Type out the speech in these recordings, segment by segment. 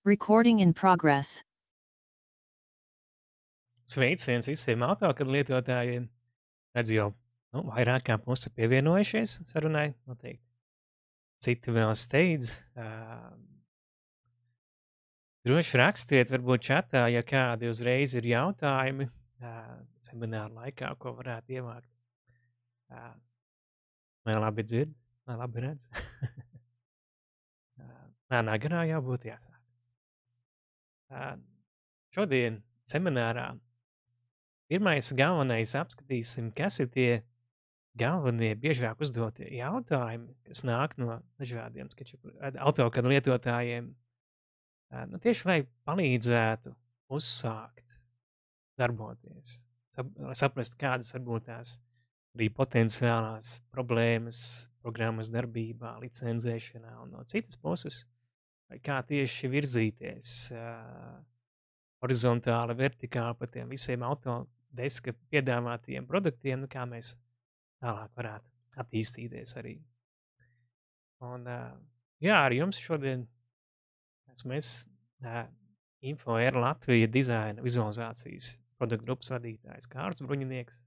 Recording in progress. Sveiciens visiem AutoCAD lietotājiem. Redz jau, vairāk kā pusi pievienojušies sarunai, noteikti. Citi vēl steidz. Droši rakstiet, varbūt čatā, ja kādi uzreiz ir jautājumi semināru laikā, ko varētu ievākt. Vai labi dzird, vai labi redz? Nā, garā jābūt jāsāk. Šodien seminārā pirmais galvenais apskatīsim, kas ir tie galvenie biežāk uzdotie jautājumi, kas nāk no dažādiem AutoCAD lietotājiem. Tieši lai palīdzētu uzsākt darboties, lai saprast, kādas varbūt tās arī potenciālās problēmas programmas darbībā, licenzēšanā un no citas puses, vai kā tieši virzīties horizontāli, vertikāli pa tiem visiem Autodeska piedāvātajiem produktiem, kā mēs tālāk varētu attīstīties arī. Un, ar jums šodien esmu es, InfoR Latvija dizaina vizualizācijas produktu grupas vadītājs Kārlis Bruņinieks.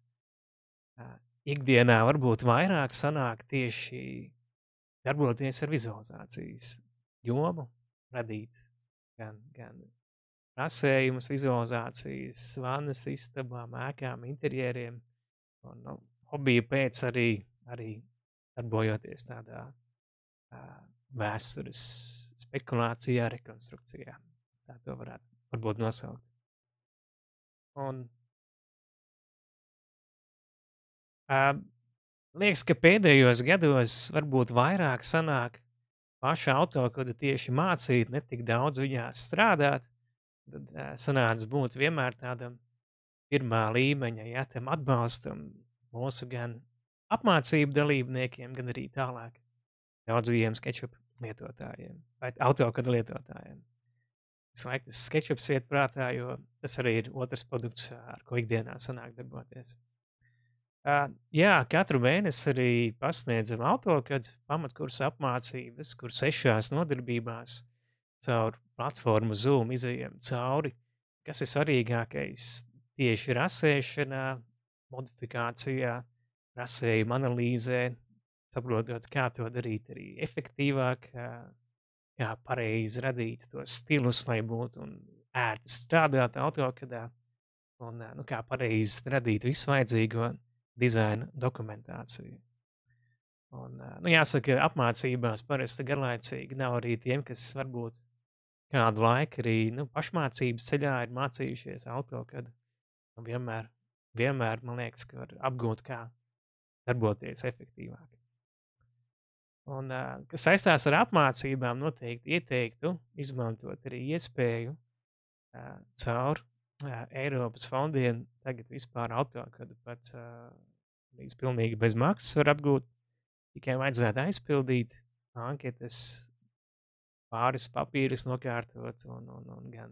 Ikdienā varbūt vairāk sanāk tieši darboties ar vizualizācijas jomu, radīt gan rasējumus, vizualizācijas, vannas istabām, ēkām, interjeriem, un hobija pēc arī darbojoties tādā vēstures spekulācijā, rekonstrukcijā. Tā to varētu varbūt nosaukt. Un liekas, ka pēdējos gados varbūt vairāk sanāk paša AutoCAD tieši mācīt, ne tik daudz viņās strādāt. Tad sanāca būt vienmēr tādam pirmā līmeņa, tam atbalstam mūsu gan apmācību dalībniekiem, gan arī tālāk daudzajiem SketchUp lietotājiem vai AutoCAD lietotājiem. Es laiku tas SketchUps iet prātā, jo tas arī ir otrs produkts, ar ko ikdienā sanāk darboties. Katru mēnesi arī pasniedzam AutoCAD pamatkursu apmācības, kur 6 nodarbībās caur platformu Zoom izejam cauri, kas ir svarīgākais tieši rasēšanā, modifikācijā, rasējuma analīzē, saprotot, kā to darīt arī efektīvāk, kā pareizi radīt tos stilus, lai būtu un ērti strādāt AutoCAD-ā, un kā pareizi radīt visu vajadzīgo dizaina dokumentāciju. Un, jāsaka, apmācībās parasti garlaicīgi nav arī tiem, kas varbūt kādu laiku arī pašmācības ceļā ir mācījušies AutoCAD. Un vienmēr, man liekas, ka var apgūt, kā darboties efektīvāk. Un, kas saistās ar apmācībām, noteikti ieteiktu izmantot arī iespēju caur Eiropas fondiem tagad vispār AutoCAD pat līdz pilnīgi bez maksas var apgūt, tikai vajadzētu aizpildīt anketas, pāris papīrus nokārtot un gan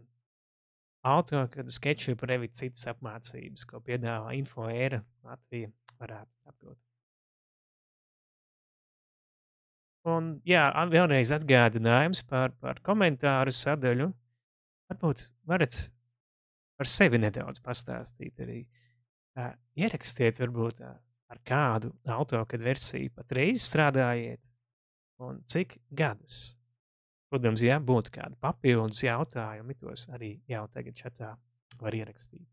AutoCAD, SketchUp, Revit citas apmācības, ko piedāvā InfoR Latvija, varētu apgūt. Un vēlreiz atgādinājums par komentāru sadaļu. Varbūt varat par sevi nedaudz pastāstīt arī. Ierakstiet varbūt ar kādu AutoCAD versiju patreiz strādājiet un cik gadus. Protams, ja būtu kādi papildus jautājumi, tos arī jau tagad čatā var ierakstīt.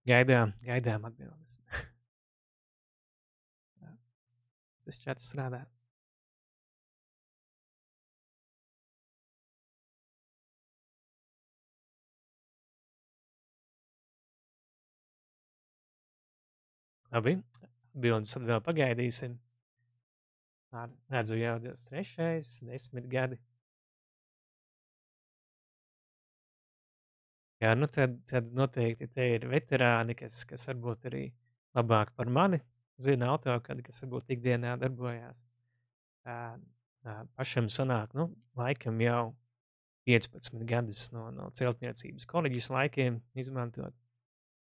Gaidām atbildes. Tas čats strādā. Labi, atbildes tad vēl pagaidīsim. Redzu jau 23. 10 gadi. Tad noteikti te ir veterāni, kas varbūt arī labāk par mani zina AutoCAD, kas varbūt ikdienā darbojās. Pašam sanāk, laikam jau 15 gadus no celtniecības koledžas laikiem izmantot.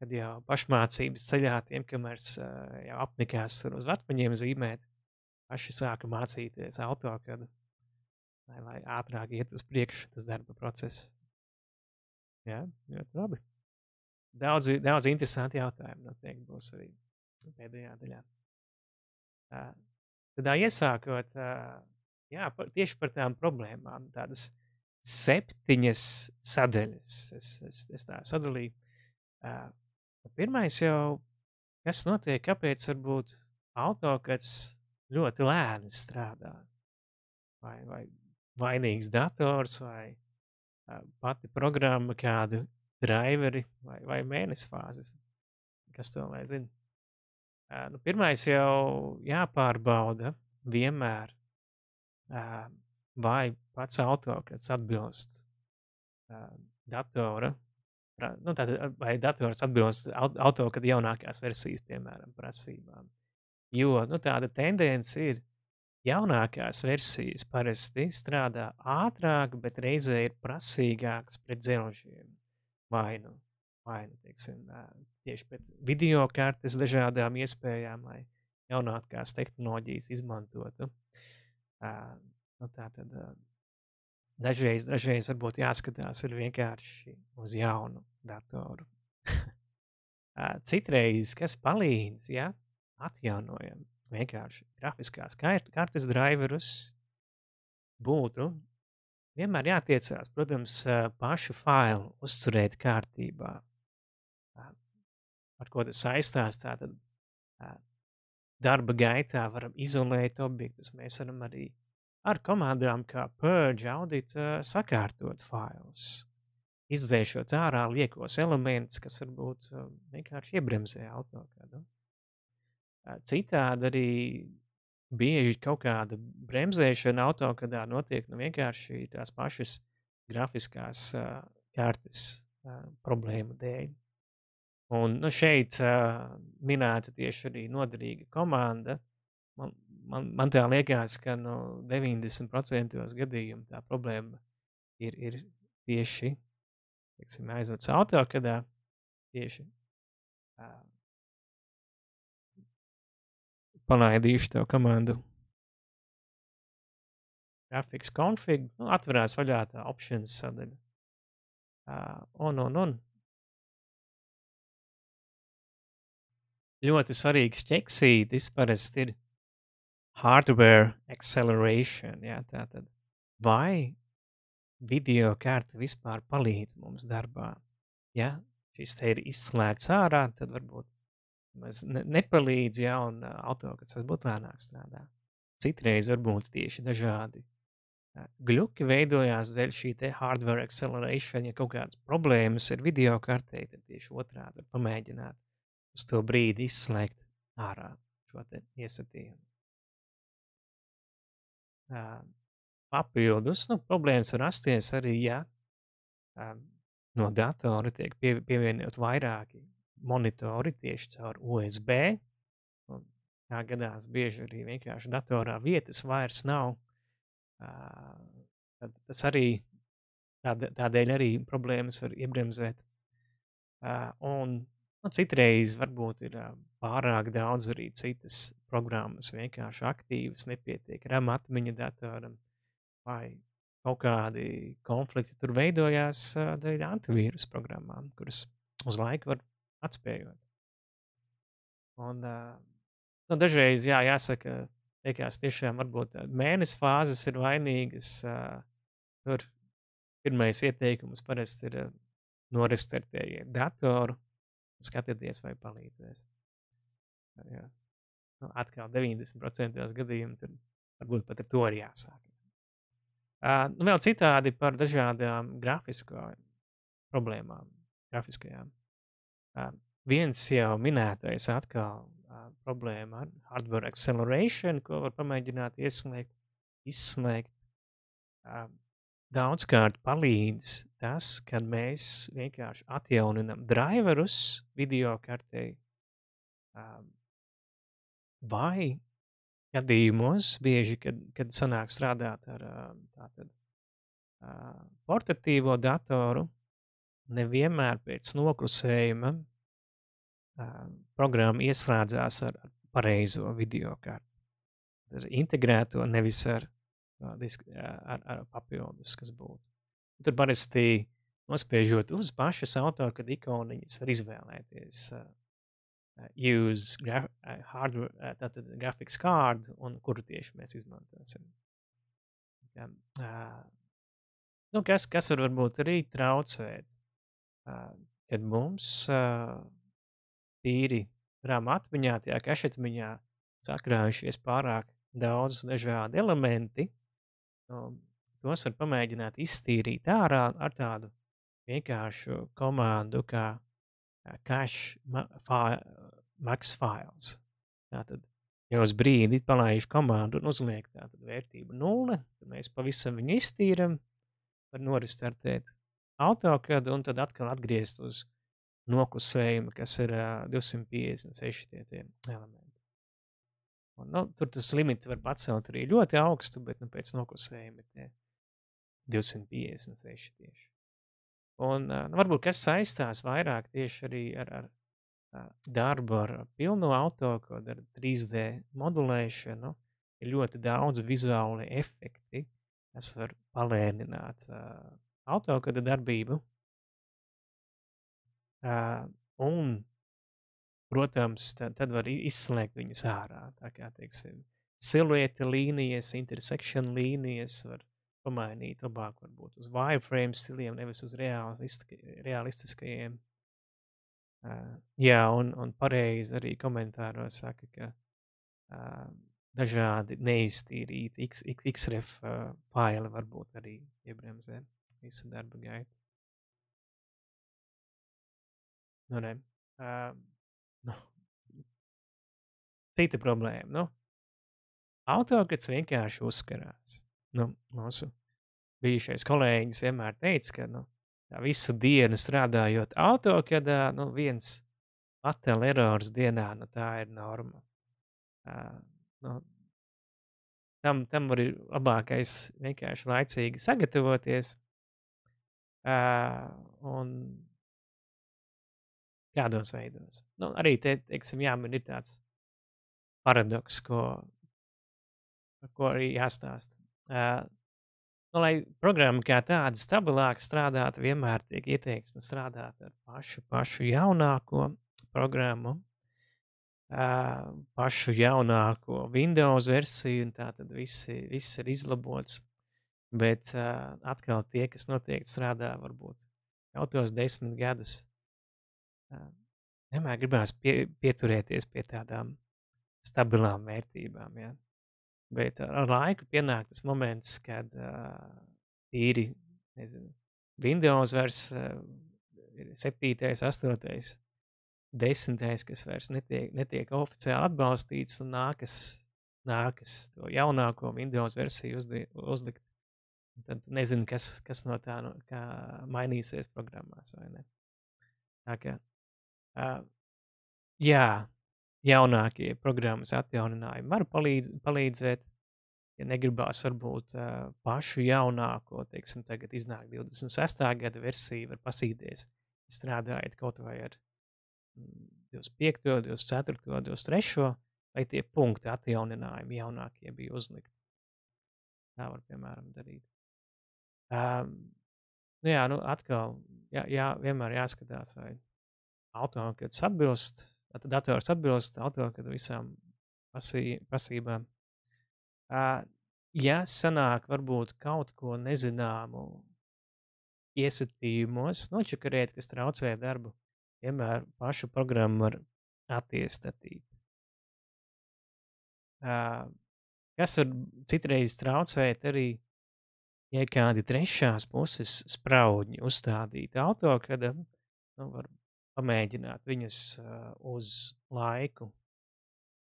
kad jau pašmācības ceļā tiem, kamēr jau apnikās tur uz vatmaņiem zīmēt, paši sāka mācīties AutoCAD, lai ātrāk iet uz priekšu tas darba process. Jā, ļoti labi. Daudz interesanti jautājumi noteikti būs arī pēdējā daļā. Tad iesākot, tieši par tām problēmām, tādas 7 sadaļas es tā sadalīju. Pirmais jau, kas notiek, kāpēc varbūt AutoCADs ļoti lēni strādā, vai vainīgs dators, vai pati programma, kādu driveri vai mēnesi fāzes, kas to lai zina. Pirmais jau jāpārbauda vienmēr, vai pats AutoCADs atbilst datora, tātad vai dators atbilst AutoCAD jaunākās versijas, piemēram, prasībām. Jo tāda tendence ir, jaunākās versijas parasti strādā ātrāk, bet reizē ir prasīgāks pret dzelžiem. Vai teiksim, tieši pēc video kartes dažādām iespējām, lai jaunākās tehnoloģijas izmantotu. Tātad dažreiz varbūt jāskatās ir vienkārši uz jaunu datoru. Citreiz, kas palīdz, atjaunojam vienkārši grafiskās kartes driverus, būtu vienmēr jātiecās, protams, pašu failu uzturēt kārtībā. Ar ko tas saistās, tātad darba gaitā varam izolēt objektus. Mēs varam arī ar komandām kā purge, audit sakārtot failus, izdzēšot ārā liekos elementus, kas varbūt vienkārši iebremzē AutoCAD. Citādi arī bieži kaut kāda bremzēšana AutoCAD notiek vienkārši tās pašas grafiskās kartes problēmu dēļ. Un šeit minēta tieši arī noderīga komanda. Man tā liekas, ka 90% gadījumu tā problēma ir tieši, teiksim, aizvats AutoCAD, tieši palaidīšu tev komandu graphics config, atverās vaļā tā options sadaļa. Un. Ļoti svarīgs ķeksītis parasti ir hardware acceleration, tātad vai video karte vispār palīdz mums darbā. Ja šis te ir izslēgts ārā, tad varbūt mēs nepalīdz, un AutoCADs varbūt lēnāk strādā. Citreiz varbūt tieši dažādi gļuki veidojās dēļ šī te hardware acceleration, ja kaut kādas problēmas ar video kartei, tad tieši otrādi var pamēģināt uz to brīdi izslēgt ārā šo te iesatījumu. Papildus, problēmas var rasties arī, no datora tiek pievienot vairāki monitori tieši caur USB, un kā gadās bieži arī vienkārši datorā vietas vairs nav, tad tas arī tādēļ arī problēmas var iebremzēt. Un citreiz varbūt ir pārāk daudz arī citas programmas vienkārši aktīvas, nepietiek RAM atmiņa datoram, vai kaut kādi konflikti tur veidojās dēļ antivīrus programmām, kuras uz laiku var atspējot. Un dažreiz, jāsaka, liekas tiešām varbūt mēnesi fāzes ir vainīgas. Tur pirmais ieteikums parasti ir norestartējiet datoru, skatieties, vai palīdzēs. Atkal 90% gadījumu, tad varbūt pat ar to arī jāsāk. Vēl citādi par dažādām problēmām, grafiskajām. Viens jau minētais atkal problēma ar hardware acceleration, ko var pamēģināt izslēgt. Daudzkārt palīdz tas, kad mēs vienkārši atjauninam driverus video kartei, vai gadījumos bieži, kad sanāk strādāt ar portatīvo datoru, nevienmēr pēc noklusējuma programma ieslēdzās ar pareizo video karti. Ar integrēto, nevis ar papildus, kas būtu. Tur parasti nospiežot uz pašas AutoCAD ikoniņas var izvēlēties use hardware, tātad graphics card, un kuru tieši mēs izmantosim. Kas var varbūt arī traucēt, kad mums tīri RAM atmiņā, tajā kašetmiņā sakrājušies pārāk daudz dažādi elementi, tos var pamēģināt iztīrīt ārā ar tādu vienkāršu komandu kā cache max files. Tātad, ja uz brīdi palaižu komandu un uzliek tātad vērtību 0, tad mēs pavisam viņu iztīram, var norestartēt AutoCAD un tad atkal atgriezt uz noklusējumu, kas ir 256 tie elementi. Un, tur tas limits var pacelt arī ļoti augstu, bet pēc noklusējuma ir tie 256 tieši. Un varbūt kas saistās vairāk tieši arī ar darbu ar pilno AutoCAD, ar 3D modulēšanu, ir ļoti daudz vizuāli efekti, kas var palēnināt AutoCAD darbību. Un, protams, tad var izslēgt viņas ārā. Tā kā, teiksim, silueta līnijas, intersection līnijas var pamainīt labāk varbūt uz wireframe stiliem, nevis uz realistiskajiem. Jā, un pareizi arī komentāros saka, ka dažādi neiztīrīti XREF faili varbūt arī iebremzē visu darba gaitu. Cita problēma. AutoCAD vienkārši uzkarās. Mūsu bijušais kolēģis vienmēr teica, ka tā visu dienu strādājot AutoCAD, viens patel errors dienā, tā ir norma. Tam var ir labākais vienkārši laicīgi sagatavoties. Un kādos veidos. Arī te, teiksim, jāmin ir tāds paradoks, par ko arī jāstāst. Lai programma kā tāda stabilāk strādātu, vienmēr tiek ieteikts strādāt ar pašu jaunāko programmu, pašu jaunāko Windows versiju, un tā tad viss ir izlabots. Bet atkal tie, kas noteikti strādā varbūt jau tos 10 gadus, vienmēr gribās pieturēties pie tādām stabilām vērtībām, ja? Bet ar laiku pienāk tas moments, kad īri, Windows vairs 7., 8., 10., kas vairs netiek oficiāli atbalstīts, un nākas to jaunāko Windows versiju uzlikt. Tad nezinu, kas no tā kā mainīsies programmās, vai ne? Tā kā, jā, jaunākie programmas atjauninājumi var palīdzēt, ja negribās varbūt pašu jaunāko, teiksim, tagad iznāk 26. gada versija, var pasīties, strādājot kaut vai ar 25., 24., 23., vai tie punkti atjauninājumi jaunākie bija uzlikti. Tā var, piemēram, darīt. Jā, atkal, vienmēr jāskatās, vai AutoCAD atbilst, dators atbilst AutoCAD visām prasībām. Ja sanāk varbūt kaut ko nezināmu iesatījumos, nočakarēt, kas traucē darbu, vienmēr pašu programmu var attiestatīt. Kas var citreiz traucēt arī, ja kādi trešās puses spraudņi uzstādīt AutoCAD, var pamēģināt viņus uz laiku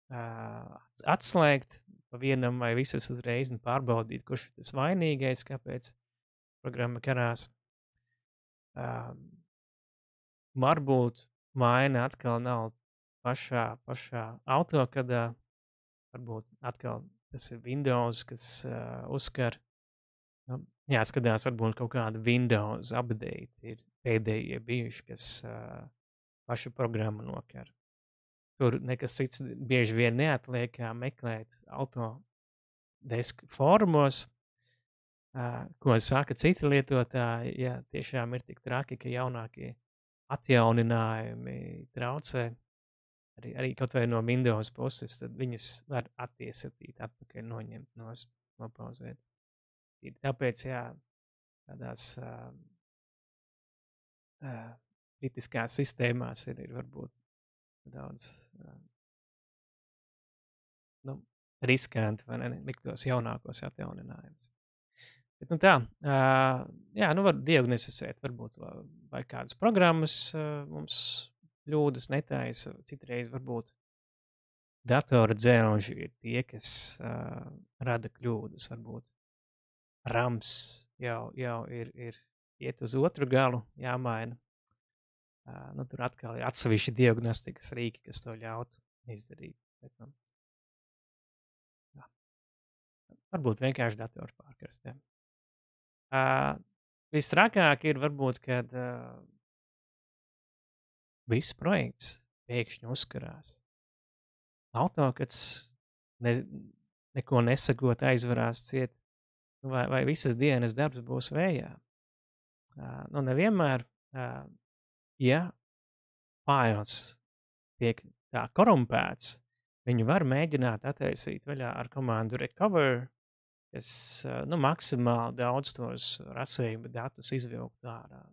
atslēgt pa vienam vai visas uzreiz un pārbaudīt, kurš ir tas vainīgais, kāpēc programma karās. Varbūt vaina atkal nav pašā AutoCAD, varbūt atkal tas ir Windows, kas uzskar. Jāskatās, varbūt kaut kāda Windows update ir pēdējie bijuši, kas pašu programmu nokar. tur nekas cits bieži vien neatliek, kā meklēt Autodesk fórumos, ko saka citi lietotāji. Ja tiešām ir tik traki, ka jaunākie atjauninājumi traucē, arī kaut vai no Windows puses, tad viņas var attiesatīt atpakaļ, noņemt nost, nopauzēt. Tāpēc, jā, tādās kritiskās sistēmās ir varbūt daudz riskanti, vai ne, likt tos jaunākos atjauninājumus. Bet, tā, jā, var diagnosticēt varbūt, vai kādas programmas mums kļūdas netaisa, citreiz varbūt datora dzēnoži ir tie, kas rada kļūdas, varbūt RAMs jau ir iet uz otru galu, jāmaina. Tur atkal ir atsevišķi diagnostikas rīki, kas to ļautu izdarīt. Bet, varbūt vienkārši dators pārkarst, jā. Visstrakāk ir varbūt, kad viss projekts pēkšņi uzkarās. AutoCADs neko nesakot aizvarās ciet, vai visas dienas darbs būs vējā. Nevienmēr, ja fails tiek tā korumpēts, viņu var mēģināt attaisīt vaļā ar komandu recover, kas maksimāli daudz tos rasējuma datus izvilkt ārā.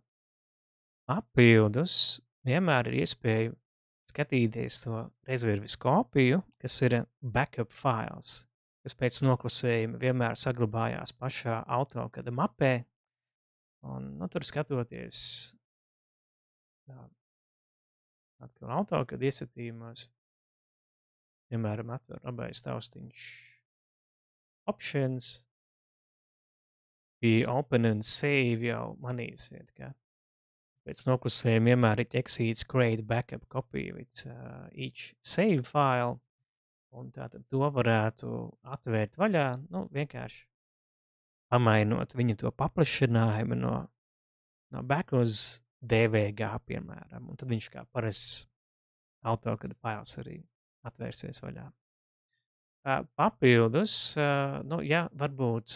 Papildus vienmēr ir iespēja skatīties to rezerves kopiju, kas ir backup files, kas pēc noklusējuma vienmēr saglabājās pašā AutoCAD mapē. Un, tur skatoties atkal AutoCAD iesatījumos, piemēram, atver abais taustiņš options, bija open and save jau manīsiet, ka pēc noklusējuma vienmēr ir ķeksīts create backup copy with each save file, un tātad to varētu atvērt vaļā, vienkārši pamainot viņa to paplašinājumu no back uz DVG, piemēram, un tad viņš kā parasts AutoCAD files arī atvērsies vaļā. Papildus, ja varbūt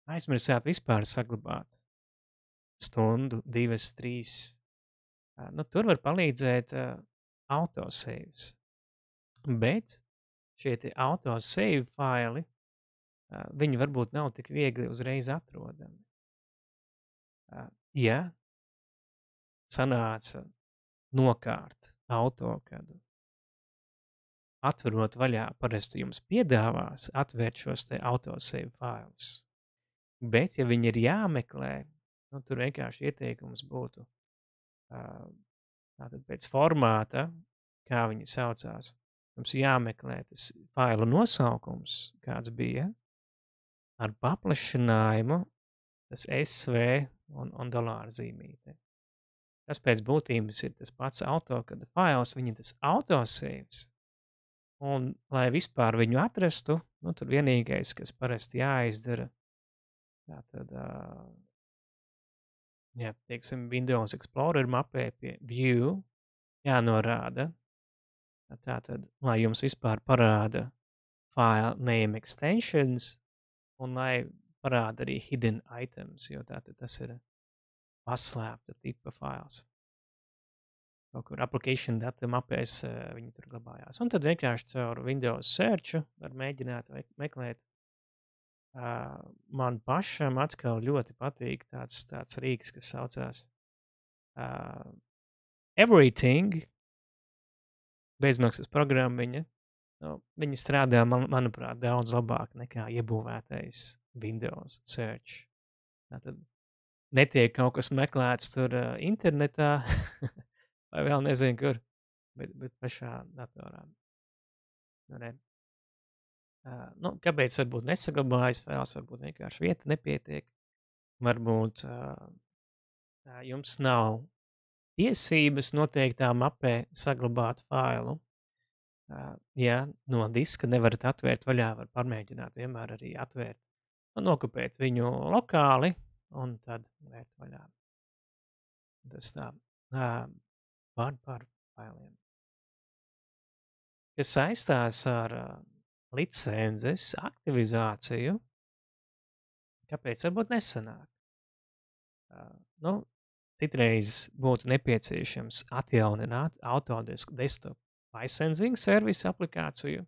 aizmirsāt vispār saglabāt stundu, 2, 3, tur var palīdzēt autosaves. Bet šie autosave faili, viņi varbūt nav tik viegli uzreiz atrodami. Ja sanāca nokārt AutoCAD, atverot vaļā, parasti jums piedāvās atvērt šos autosave failus. Bet, ja viņi ir jāmeklē, tur vienkārši ieteikums būtu tātad pēc formāta, kā viņi saucās, jums jāmeklē tas failu nosaukums, kāds bija, ar paplašinājumu, tas SV un dolārzīmīte. Tas pēc būtības ir tas pats AutoCAD fails, viņa tas autosaves, un lai vispār viņu atrastu, tur vienīgais, kas parasti jāizdara, tātad, teiksim, Windows Explorer mapē pie View jānorāda, tātad, lai jums vispār parāda file name extensions, un lai parāda arī hidden items, jo tātad tas ir paslēpta tipa fails. Kaut kur application data mapēs viņi tur glabājās. Un tad vienkārši caur Windows searchu var mēģināt meklēt. Man pašam atkal ļoti patīk tāds rīks, kas saucās Everything, bezmaksas programmiņa. Viņi strādā, manuprāt, daudz labāk nekā iebūvētais Windows search. Tātad netiek kaut kas meklēts tur internetā, vai vēl nezinu kur, bet pašā datorā. Kāpēc varbūt nesaglabājas fails, varbūt vienkārši vieta nepietiek, varbūt jums nav tiesības noteiktā mapē saglabāt failu. Ja no diska nevarat atvērt vaļā, var pamēģināt vienmēr arī atvērt un nokopēt viņu lokāli un tad vērt vaļā. Tas tā. ā, par failiem, kas saistās ar licences aktivizāciju, kāpēc varbūt nesanāk? Nu, citreiz būtu nepieciešams atjaunināt Autodesk Desktop licensing servisu aplikāciju.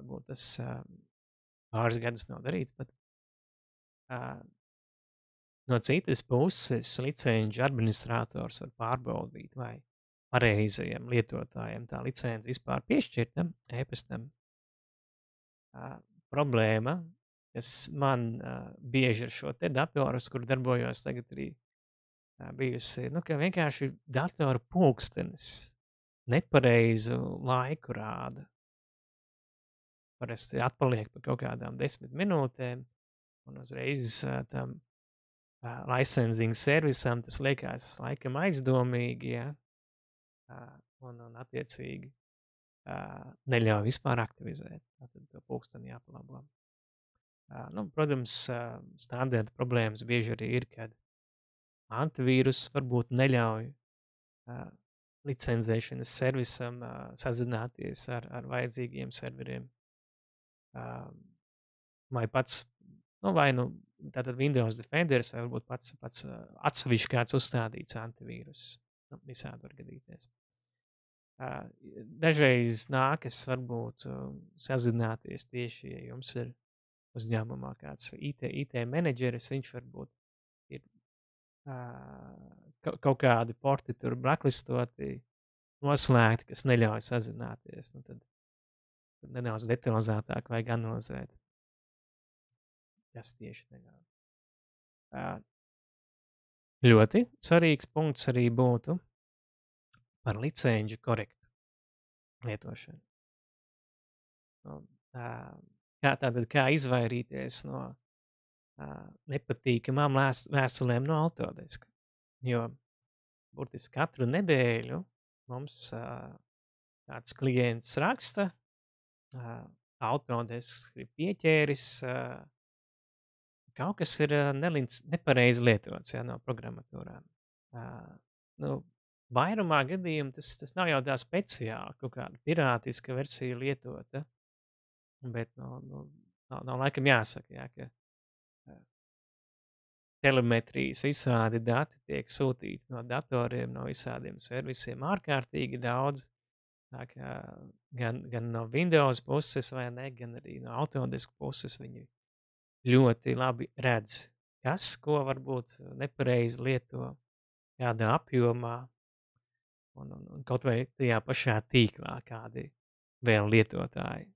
Varbūt tas pāris gadus nav darīts, bet no citas puses licenču administrators var pārbaudīt, vai pareizajam lietotājiem tā licence vispār piešķirta e-pastam. Problēma, kas man bieži ar šo te datoru, uz kuru darbojos tagad arī bijusi, nu, ka vienkārši datora pulkstenis nepareizu laiku rāda. Parasti atpaliek pa kaut kādām 10 minūtēm, un uzreiz tam licensing servisam tas liekas laikam aizdomīgi, ja, un attiecīgi neļauj vispār aktivizēt. Tātad to pulksteni jāpalabo. Nu, protams, standarta problēmas bieži arī ir, kad antivīrus varbūt neļauj licenzēšanas servisam sazināties ar vajadzīgiem serveriem. Vai pats, nu, vai nu tātad Windows Defenders, vai varbūt pats atsevišķi kāds uzstādīts antivīrus. Nu, visādi var gadīties. Dažreiz nākas varbūt sazināties tieši, ja jums ir uzņēmumā kāds IT menedžeris, viņš varbūt ir kaut kādi porti tur blacklistoti, noslēgti, kas neļauj sazināties. Nu, tad nedaudz detalizētāk vajag analizēt, kas tieši neļauj. Ļoti svarīgs punkts arī būtu par licenču korektu lietošanu. Kā izvairīties no nepatīkamām vēstulēm no Autodesk. Jo burtiski katru nedēļu mums kāds klients raksta, Autodesk ir pieķēris, kaut kas ir nepareizi lietots, no programmatūrām. Nu, vairumā gadījumu tas nav jau tā speciāli, kaut kāda pirātiska versija lietota, bet nav laikam jāsaka, ka telemetrijas visādi dati tiek sūtīti no datoriem, no visādiem servisiem ārkārtīgi daudz, tā kā gan no Windows puses vai ne, gan arī no Autodesk puses viņi ļoti labi redz, kas, ko varbūt nepareizi lieto, kādā apjomā, un kaut vai tajā pašā tīklā kādi vēl lietotāji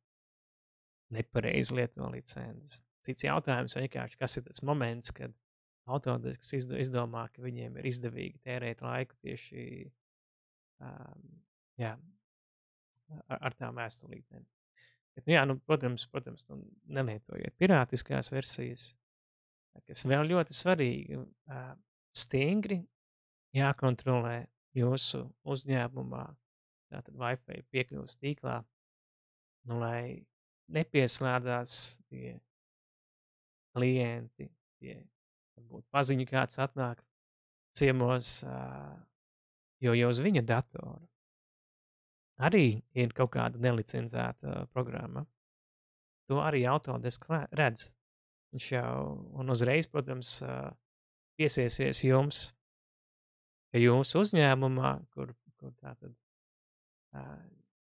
nepareizi lieto licences. Cits jautājums vienkārši, kas ir tas moments, kad Autodesk izdomā, ka viņiem ir izdevīgi tērēt laiku tieši ar tām vēstulītēm. Bet, protams, nelietojiet pirātiskās versijas, kas vēl ļoti svarīgi, stingri jākontrolē jūsu uzņēmumā, tātad Wi-Fi piekļuvas tīklā, lai nepieslēdzās tie klienti, tie varbūt paziņu kāds atnāk ciemos, jo uz viņa datoru arī ir kaut kāda nelicenzēta programma. To arī Autodesk redz. Viņš jau un uzreiz, protams, piesiesies jums, ka jūsu uzņēmumā, kur tātad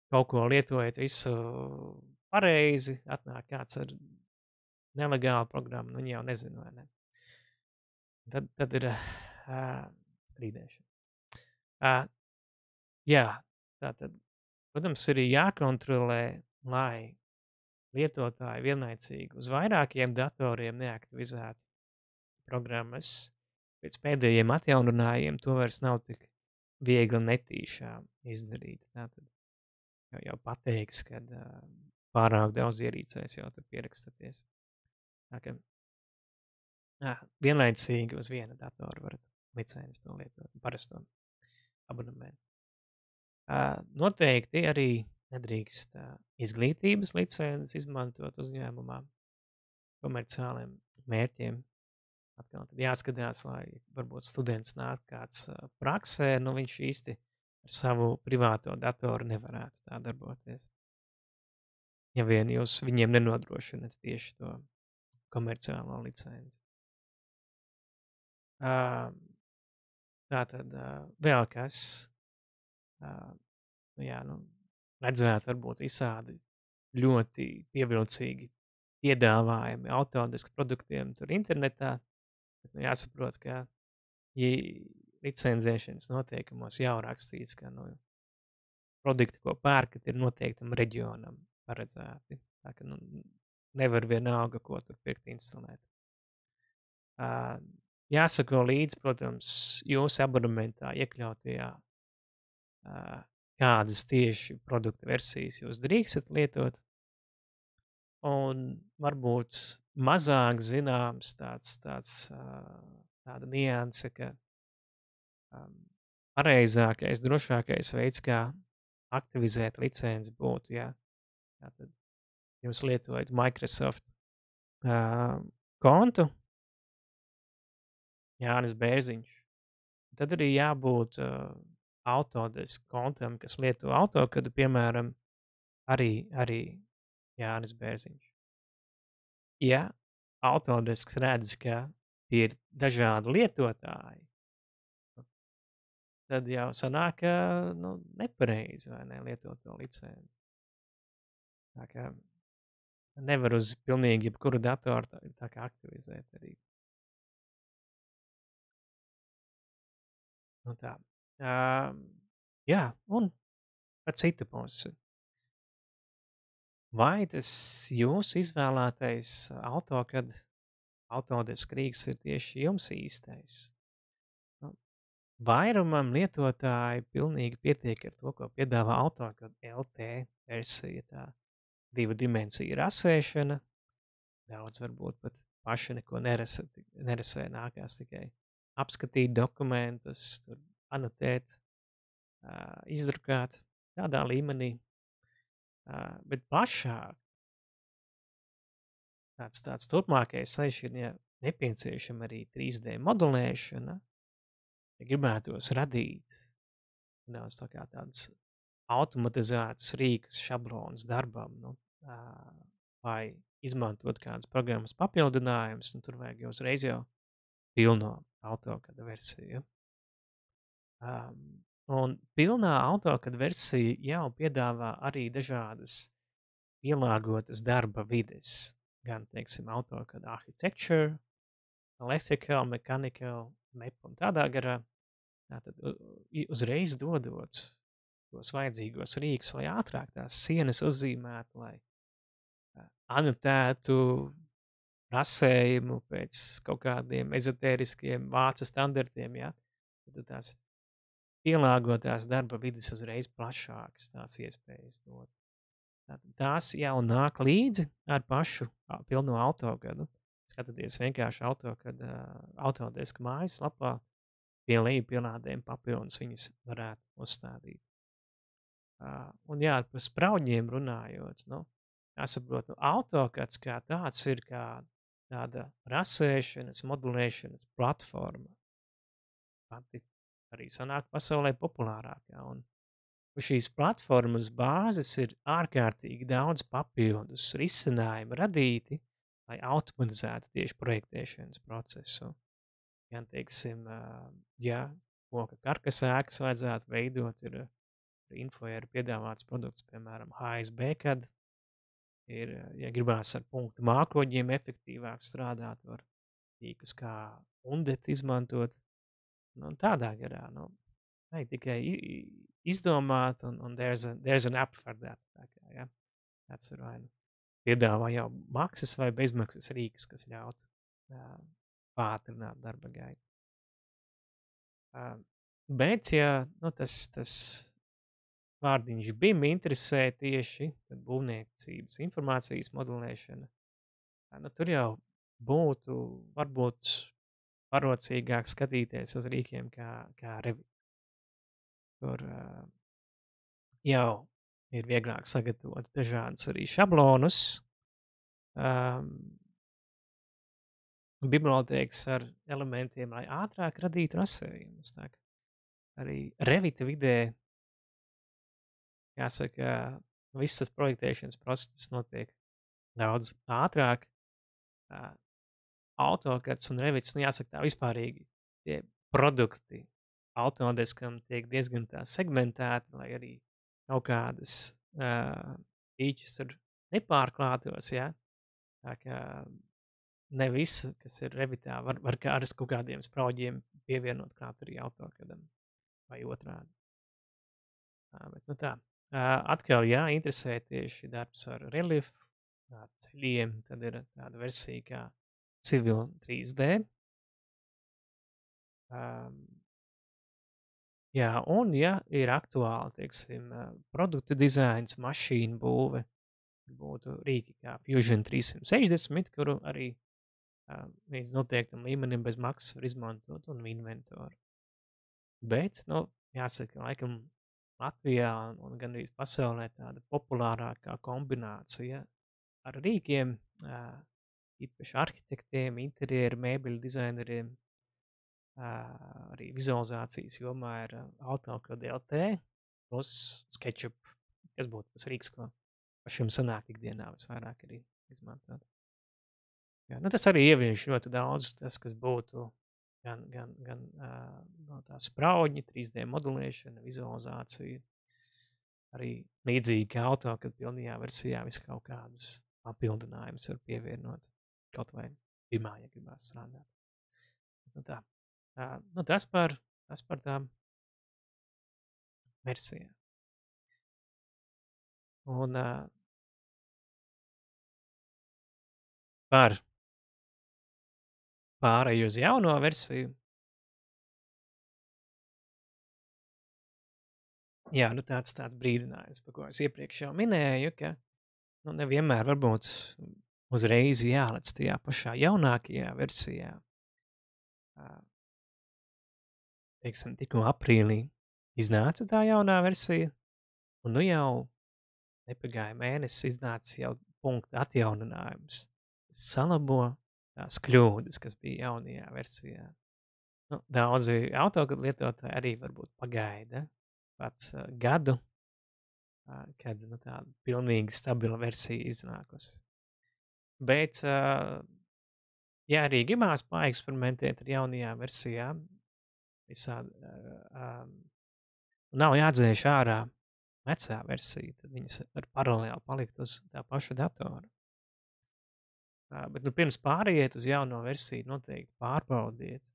kaut ko lietojat visu pareizi, atnāk kāds ar nelegālu programmu, viņi jau nezinu, vai ne. Tad ir strīdēšana. Jā, tātad, protams, arī jākontrolē, lai lietotāji vienlaicīgi uz vairākiem datoriem neaktivizētu programmas. Pēc pēdējiem atjauninājumiem to vairs nav tik viegli netīšām izdarīt. Tātad jau pateiks, kad pārāk daudz ierīcēs jau tur pierakstaties. Tā kā vienlaicīgi uz viena datora varat licenci to lietot, parasto abonementu. Noteikti arī nedrīkst izglītības licences izmantot uzņēmumā komerciāliem mērķiem. Atkal tad jāskatās, lai varbūt students nāk kāds praksē, nu viņš īsti ar savu privāto datoru nevarētu tā darboties. Ja vien jūs viņiem nenodrošināt tieši to komerciālo licenci. Ā, Tātad vēl kas, redzētu varbūt visādi ļoti pievilcīgi piedāvājumi Autodesk produktiem tur internetā, bet jāsaprot, ka ja licenzēšanas noteikumos jau rakstīts, ka produkti, ko pērkat, ir noteiktam reģionam paredzēti. Tā ka nevar vienalga, ko tur pirkt instalēt. Jāsako līdzi, protams, jūsu abonementā iekļautajā, kādas tieši produkta versijas jūs drīkstat lietot, un varbūt mazāk zināms tāda nianse, ka pareizākais, drošākais veids, kā aktivizēt licenci būtu, tātad jūs lietojat Microsoft kontu, Jānis Bērziņš. Tad arī jābūt Autodesk kontam, kas lieto AutoCAD, piemēram, arī Jānis Bērziņš. Ja Autodesk redz, ka tie ir dažādi lietotāji, tad jau sanāk, ka nepareizi, vai ne, lietot to licenci. Tā kā nevar uz pilnīgi jebkuru datoru tā kā aktivizēt arī. Tā. Un par citu pusi. Vai tas jūsu izvēlētais AutoCAD, Autodesk rīks ir tieši jums īstais? Vairumam lietotāji pilnīgi pietiek ar to, ko piedāvā AutoCAD LT versija, tā 2 dimensiju rasēšana. Daudz varbūt pat paši neko nerasē, nākās tikai apskatīt dokumentus, tur anotēt, izdrukāt tādā līmenī. Bet plašāk tāds turpmākais ceļš ir, ja nepieciešama arī 3D modelēšana, ja gribētos radīt daudz tādas automatizētas rīkus, šablonus darbam, vai izmantot kādas programmas papildinājumus, un tur vajag uzreiz jau pilno AutoCAD versiju. Un pilnā AutoCAD versija jau piedāvā arī dažādas pielāgotas darba vides, gan, teiksim, AutoCAD Architecture, Electrical, Mechanical, MEP un tādā garā. Tātad uzreiz dodot tos vajadzīgos rīkus, lai ātrāk tās sienas uzzīmētu, lai anotētu rasējumu pēc kaut kādiem ezotēriskiem vācu standartiem, tad tās pielāgotās darba vides uzreiz plašākas tās iespējas dot. Tātad tās jau nāk līdzi ar pašu pilno AutoCAD. Skatāties vienkārši AutoCAD, Autodesk mājaslapā, pie lejupielādēm papildus viņas varētu uzstādīt. Un par sprauģiem runājot, jāsaprot, AutoCADs kā tāds ir kā tāda rasēšanas, modelēšanas platforma. Pati arī sanāk pasaulē populārākā. Un uz šīs platformas bāzes ir ārkārtīgi daudz papildus risinājumu radīti, lai automatizētu tieši projektēšanas procesu. Gan, teiksim, koka karkasēkas vajadzētu veidot, ir Infoera piedāvāts produkts, piemēram, HSB CAD. Ir, ja gribās ar punktu mākoņiem efektīvāk strādāt, var tīkus kā Undet izmantot. Tādā garā, vajag tikai izdomāt, un there's an app for that. Tā kā, tāds ir vai piedāvā jau maksas vai bezmaksas rīks, kas ļautu pātrināt darba gaitu. Bet, tas vārdiņš BIM interesē tieši būvniecības informācijas modelēšana, tur jau būtu varbūt parocīgāk skatīties uz rīkiem kā Revit, kur jau ir vieglāk sagatavot dažādas arī šablonus, bibliotēkas ar elementiem, lai ātrāk radītu rasējumus. Tā kā arī Revita vidē, jāsaka, viss tas projektēšanas process notiek daudz ātrāk. AutoCADs un Revits, nu jāsaka tā vispārīgi, tie produkti Autodeskam tiek diezgan tā segmentēti, lai arī kaut kādas features tur nepārklātos, ja? Tā kā ne visu, kas ir Revitā, var kā ar kaut kādiem sprauģiem pievienot klāt arī AutoCADam vai otrādi. Bet nu tā. Atkal, jā, interesē tieši darbs ar reliefu, ar ceļiem, tad ir tāda versija kā Civil 3D. Jā, un ja ir aktuāli, teiksim, produktu dizains, mašīnu būve, būtu rīki kā Fusion 360, kuru arī līdz noteiktam līmenim bez maksas var izmantot un inventoru. Bet, nu, jāsaka, laikam Latvijā un gandrīz pasaulē tāda populārākā kombinācija ar rīkiem, īpaši arhitektiem, interjeru, mēbeļu dizaineriem, arī vizualizācijas jomā ir AutoCAD LT plus SketchUp, kas būtu tas rīks, ko pašam sanāk ikdienā visvairāk arī izmantot. Jā, nu tas arī ievieš ļoti daudz, tas, kas būtu gan no tā sprauģi, 3D modulēšana, vizualizācija, arī līdzīgi kā AutoCAD pilnajā versijā vis kaut kādus papildinājumus var pievienot, kaut vai pirmā, ja gribās strādāt. Nu tā. Nu, tas par tām versijām. Un par pāreju uz jauno versiju. Jā, nu tāds brīdinājums, par ko es iepriekš jau minēju, ka nu, nevienmēr varbūt uzreiz jālec tajā pašā jaunākajā versijā. Teiksim, tikko aprīlī iznāca tā jaunā versija, un nu jau nepagāja mēnesis, iznāca jau punkta atjauninājums. Salabo tās kļūdas, kas bija jaunajā versijā. Nu, daudzi AutoCAD lietotāji arī varbūt pagaida pat gadu, kad nu, tāda pilnīgi stabila versija iznākusi. Bet, ja arī gribās paeksperimentēt ar jaunajā versijā, visādi, nav jāatdzēš ārā vecā versija, tad viņas var paralēli palikt uz tā paša datora. Bet nu, pirms pāriet uz jauno versiju, noteikti pārbaudiet,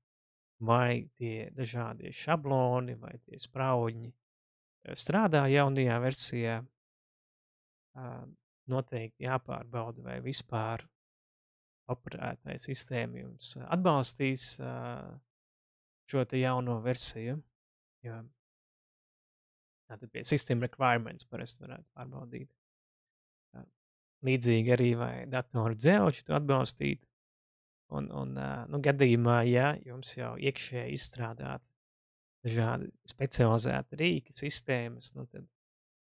vai tie dažādie šabloni vai tie sprauģi strādā jaunajā versijā. Noteikti jāpārbauda, vai vispār operētāja sistēma jums atbalstīs šo te jauno versiju. Jo tātad pie System Requirements parasti varētu pārbaudīt. Līdzīgi arī vai datoru dzelži to atbalstīt. Un nu, gadījumā, ja jums jau iekšēji izstrādāt dažādi specializēti rīki, sistēmas, nu tad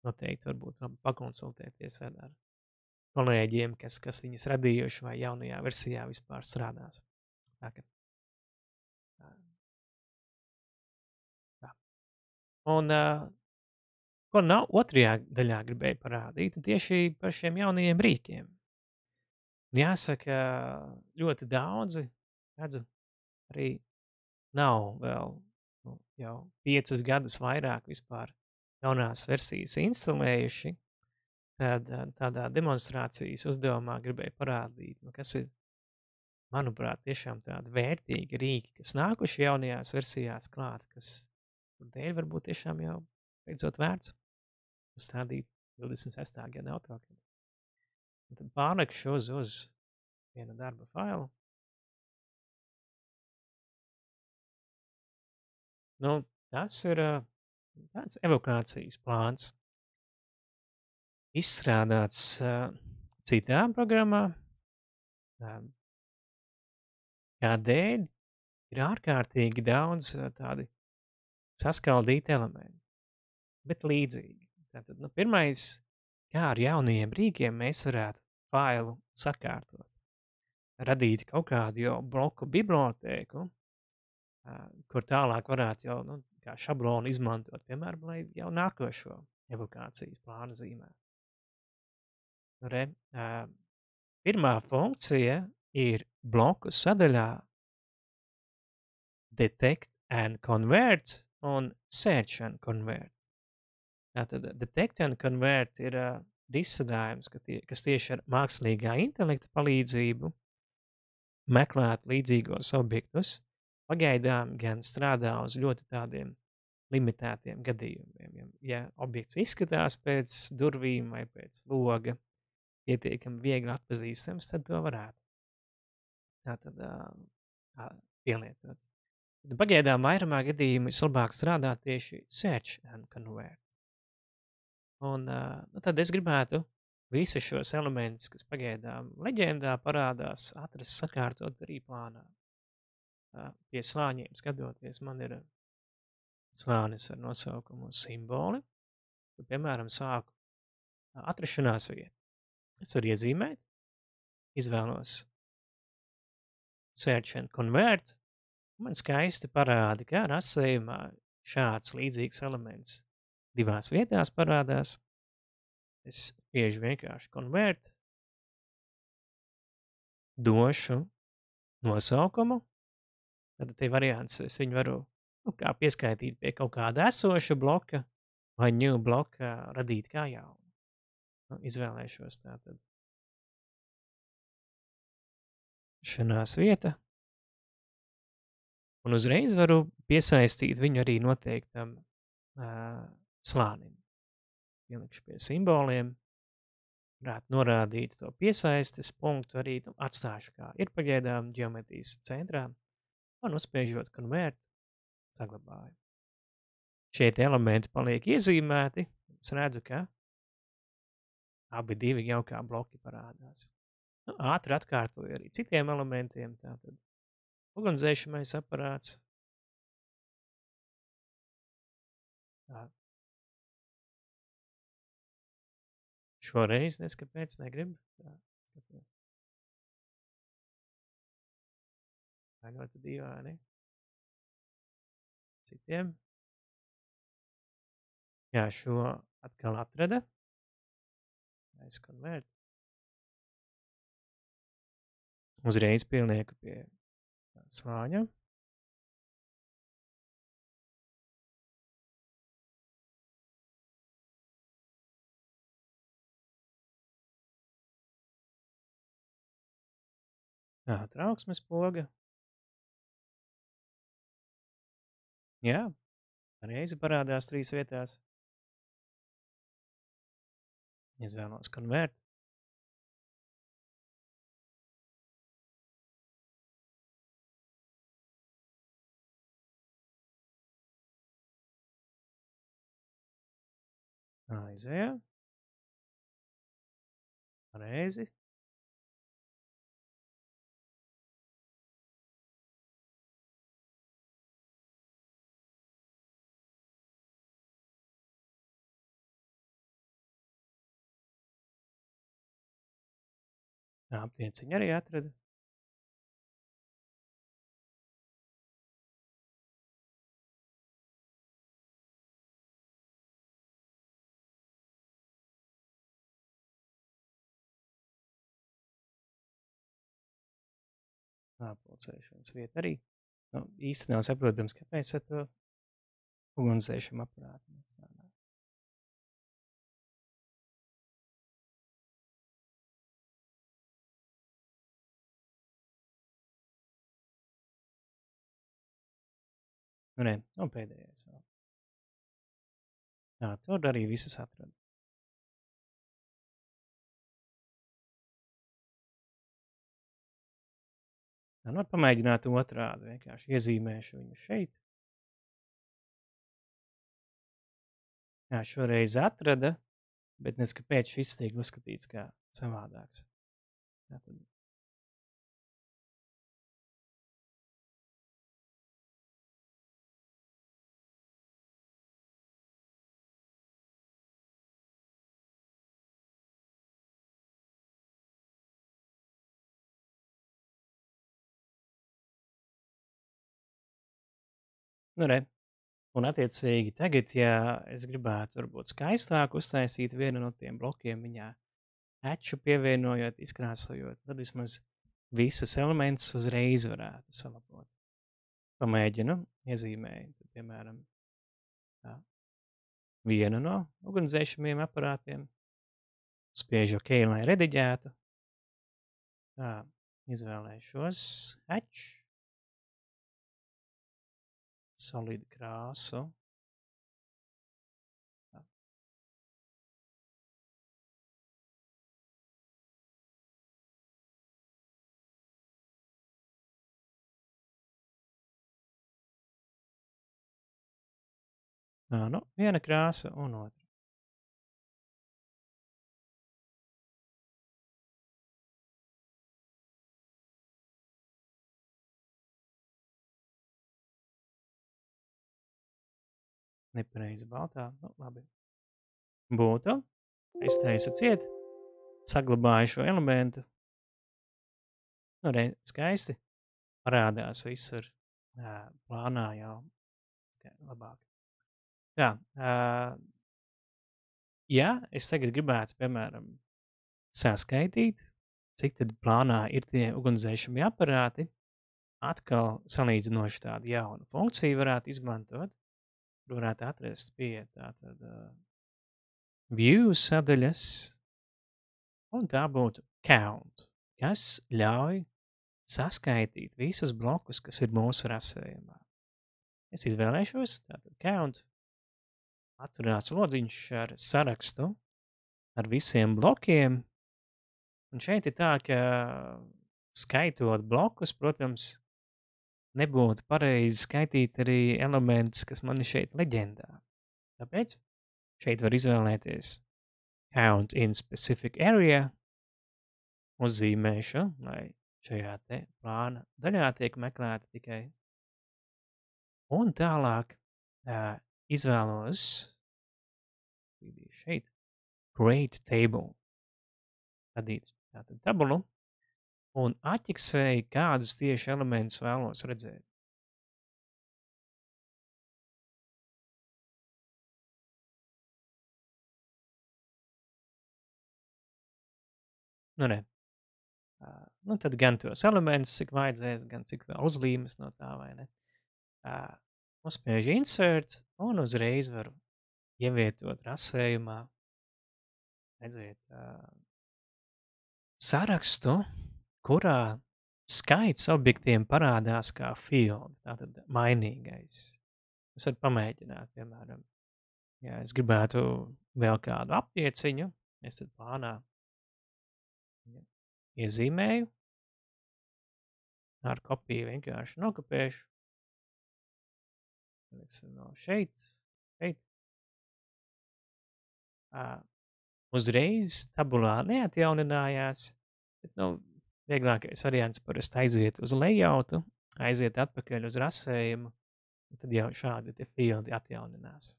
noteikti varbūt labi pakonsultēties ar kolēģiem, kas viņas radījuši vai jaunajā versijā vispār strādās. Tā. Un ko otrajā daļā gribēju parādīt, tieši par šiem jaunajiem rīkiem. Jāsaka, ļoti daudzi, redzu, arī nav vēl jau 5 gadus vairāk vispār jaunās versijas instalējuši. Tad tādā demonstrācijas uzdevumā gribēju parādīt, kas ir, manuprāt, tiešām tādi vērtīgi rīki, kas nākuši jaunajās versijās klāt, kas dēļ varbūt tiešām jau beidzot vērts uzstādīt 26. gada AutoCAD. Un tad pārnekšu uz viena darba failu. Nu, tas ir tāds evakuācijas plāns. Izstrādāts citā programmā, kādēļ ir ārkārtīgi daudz tādi saskaldīti elementi, bet līdzīgi. Tātad, nu, pirmais, kā ar jaunajiem rīkiem mēs varētu failu sakārtot. radīt kaut kādu jau bloku bibliotēku, kur tālāk varētu jau, nu, kā šablonu izmantot, piemēram, lai jau nākošo evokācijas plānu zīmē. Re, pirmā funkcija ir bloku sadaļā detect and convert un search and convert. Tātad detect and convert ir risinājums, kas tieši ar mākslīgā intelekta palīdzību meklētu līdzīgos objektus, pagaidām gan strādā uz ļoti tādiem limitētiem gadījumiem. Ja objekts izskatās pēc durvīm vai pēc loga, pietiekami viegli atpazīstams, tad to varētu tātad pielietot. Pagaidām vairumā gadījumu vislabāk strādā tieši search and convert. Un nu, tad es gribētu visus šos elementus, kas pagaidām leģendā parādās, atrast sakārtot arī plānā. Pie slāņiem skatoties, man ir slānis ar nosaukumu simboli, kur, piemēram, sāku atrašanās vietu. Es varu iezīmēt, izvēlos search and convert, un man skaisti parāda, ka rasējumā šāds līdzīgs elements divās vietās parādās. Es spiežu vienkārši convert, došu nosaukumu, tad te variants es viņu varu kā pieskaitīt pie kaut kāda esoša bloka vai new bloka radīt kā jaunu. Izvēlēšos tātad šanās vieta un uzreiz varu piesaistīt viņu arī noteiktam slānim. Ielikšu pie simboliem, varētu norādīt to piesaistes punktu arī atstāšu kā ir pagaidām ģeometrijas centrā un uzspiežot convert saglabāju. Šie elementi paliek iezīmēti, es redzu, ka abi divi jau kā bloki parādās. Nu, ātri atkārtoju arī citiem elementiem, tātad ugunsdzēšamais aparāts. Tā. Šoreiz neskapēc negribu. Tā, skaties. Tā ļoti dīvaini. Citiem. Jā, šo atkal atrada. Es konvertu. Uzreiz pielieku pie slāņa. Trauksmes poga. Jā, reizi parādās 3 vietās. Izvēlos konvert. Aizējā. Reizi. Aptieciņu arī atradu. Pulcēšanas vieta arī. Nu, īsti nav saprotams, kāpēc ar to ugunsdzēšam aparātu nestrādā. Nu, ne, un pēdējais vēl. Tur arī visus atradu. Nu, pamēģināt otrādi, vienkārši iezīmēšu viņu šeit. Jā, šoreiz atrada, bet neskapēc šis tiek uzskatīts kā savādāks. Tātad Nu, re. Un attiecīgi tagad, ja es gribētu varbūt skaistāk uztaisīt vienu no tiem blokiem viņā hatchu pievienojot, izkrāsojot, tad vismaz visus elementus uzreiz varētu salabot. Pamēģinu, iezīmēju, tad, piemēram, tā, vienu no ugunsdzēšamiem aparātiem, spiežu OK, lai rediģētu. Tā, izvēlēšos hatch, solidu krāsu. Tā. Nu, viena krāsa un otra. Nepareizi baltā, nu labi. Būtu, es taisu ciet, saglabāju šo elementu. Nu, re, skaisti parādās visur plānā jau labāk. Jā, ja es tagad gribētu, piemēram, saskaitīt, cik tad plānā ir tie ugunsdzēšamie aparāti, atkal salīdzinoši tādu jaunu funkciju varētu izmantot, kur varētu atrast pie tātad view sadaļas, un tā būtu count, kas ļauj saskaitīt visus blokus, kas ir mūsu rasējumā. Es izvēlēšos tātad count, atturās lodziņš ar sarakstu ar visiem blokiem, un šeit ir tā, ka skaitot blokus, protams, nebūtu pareizi skaitīt arī elementus, kas man ir šeit leģendā. Tāpēc šeit var izvēlēties count in specific area, uzzīmēšu, lai šajā te plāna daļā tiek meklēta tikai. Un tālāk izvēlos šeit create table, radīt tātad tabulu, un atķiksēju, kādus tieši elementus vēlos redzēt. Nu, ne. Nu, tad gan tos elementus, cik vajadzēs, gan cik vēl uzlīmes no tā, vai ne. Uzspiežu insert, un uzreiz varu ievietot rasējumā, redzēt, sarakstu, kurā skaits objektiem parādās kā field, tātad mainīgais. Es varu pamēģināt, piemēram, ja es gribētu vēl kādu aptieciņu, es tad plānā iezīmēju, ar kopiju vienkārši nokopēšu, no šeit, uzreiz tabulā neatjauninājās, bet, nu, vieglākais variants parasti aiziet uz layoutu, aiziet atpakaļ uz rasējumu, un tad jau šādi tie fieldi atjauninās.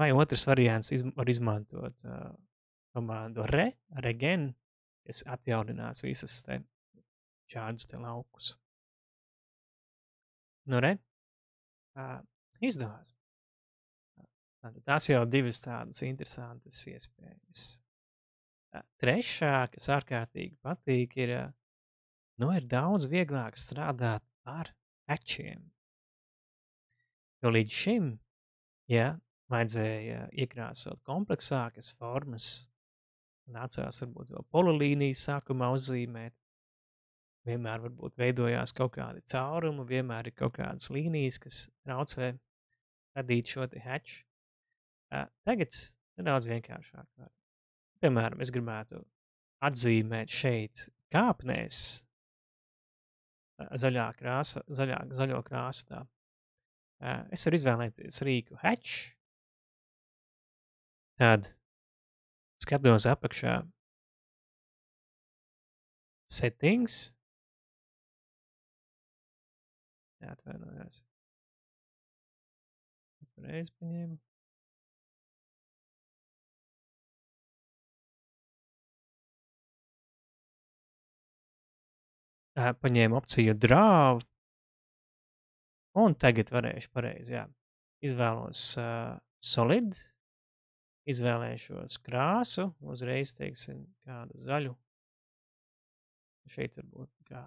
Vai otrs variants var izmantot komandu regen, kas atjauninās visus te šādus te laukus. Nu, izdevās. Tās jau divas tādas interesantas iespējas. Trešā, kas ārkārtīgi patīk, ir daudz vieglāk strādāt ar hatchiem. Jo līdz šim, ja vajadzēja iekrāsot kompleksākas formas, nācās varbūt vēl polilīnijas sākumā uzzīmēt, vienmēr varbūt veidojās kaut kādi caurumi, vienmēr ir kaut kādas līnijas, kas traucē radīt šo te hatch. Tagad nedaudz vienkāršāk var. Piemēram, es gribētu atzīmēt šeit kāpnēs zaļo krāsu tā. Es varu izvēlēties rīku hatch, tad skatos apakšā settings, atvainojos, pareizi paņēmu. Paņēmu opciju draw, Un tagad varēšu pareizi, jā. Izvēlos solid, izvēlēšos krāsu, uzreiz, teiksim, kādu zaļu. Šeit varbūt kā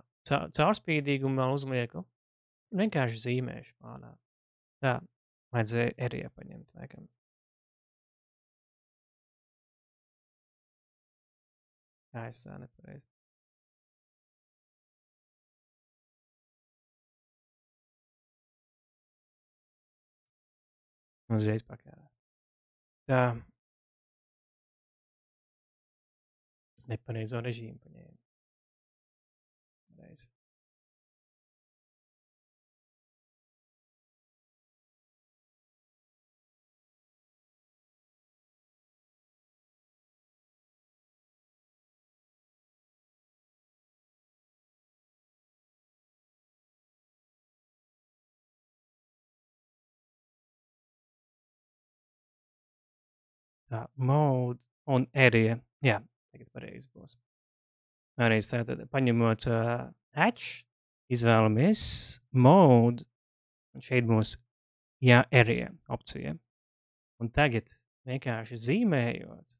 caurspīdīgumu vēl uzlieku. Vienkārši zīmēšu plānā. Tā, vajadzēja erija paņemt, laikam. Jā, es tā nepareizi. Uzreiz pakērās. Tā. Nepareizo režīmu paņēmu. Pareizi. Tā, mode un area. Jā, tagad pareizi būs. Arī tātad paņemot hatch, izvēlamies mode, un šeit būs area opcija. Un tagad vienkārši zīmējot,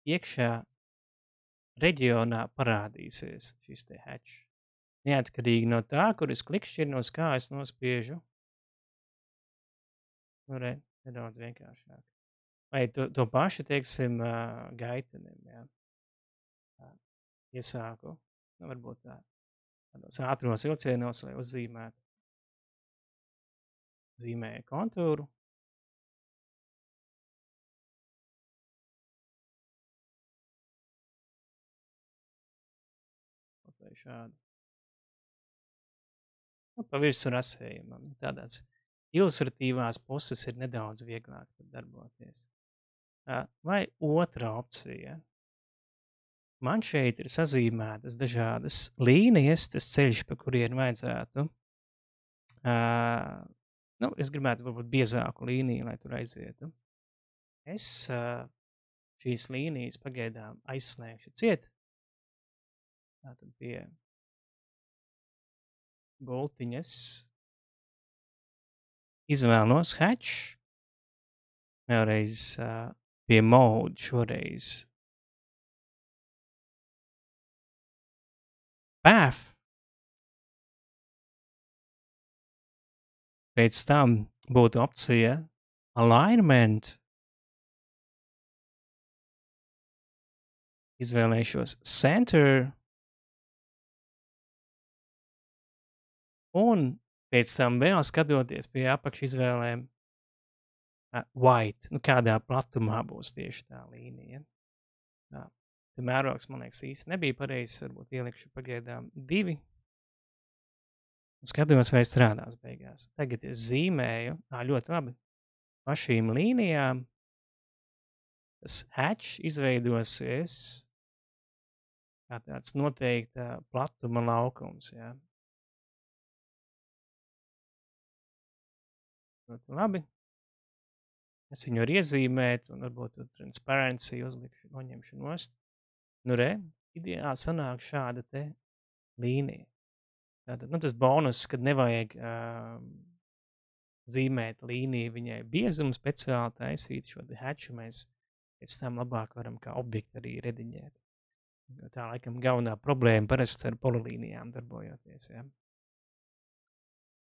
iekšā reģionā parādīsies šis te hatch. Neatkarīgi no tā, kur es klikšķirnos, kā es nospiežu. Nu, nedaudz vienkāršāk. Vai to pašu, teiksim, gaitenim, jā. Iesāku, nu, varbūt tādos ātros vilcienos, lai uzzīmētu. Zīmēju kontūru. Vai šādu. Nu, pa visu rasējumam. Tādās ilustratīvās puses ir nedaudz vieglāk darboties. Vai otra opcija. Man šeit ir sazīmētas dažādas līnijas, tas ceļš, pa kurien vajadzētu. Nu, es gribētu varbūt biezāku līniju, lai tur aizietu. Es šīs līnijas pagaidām aizslēgšu ciet. Tātad pie bultiņas izvēlos hatch. Vēlreiz pie mode šoreiz. Path. Pēc tam būtu opcija alignment. Izvēlēšos center. Un pēc tam vēl skatoties pie apakš izvēlēm white. Nu, kādā platumā būs tieši tā līnija. Tā. Te mērogs, man liekas, īsti nebija pareizs. Varbūt ielikšu pagaidām 2. Skatos, vai strādās beigās. Tagad es zīmēju, ļoti labi, pa šīm līnijām. Tas hatch izveidosies kā tāds noteikta platuma laukums, jā. Ļoti labi. Es viņu varu iezīmēt un varbūt transparency uzlikšu, noņemšu nost. Nu, ideāli sanāk šāda te līnija. Tātad, nu, tas bonus, kad nevajag zīmēt līniju viņai biezumu speciāli taisīt šo te hatchu, mēs pēc tam labāk varam kā objektu arī rediģēt. Tā laikam galvenā problēma parasti ar polilīnijām darbojoties, jā.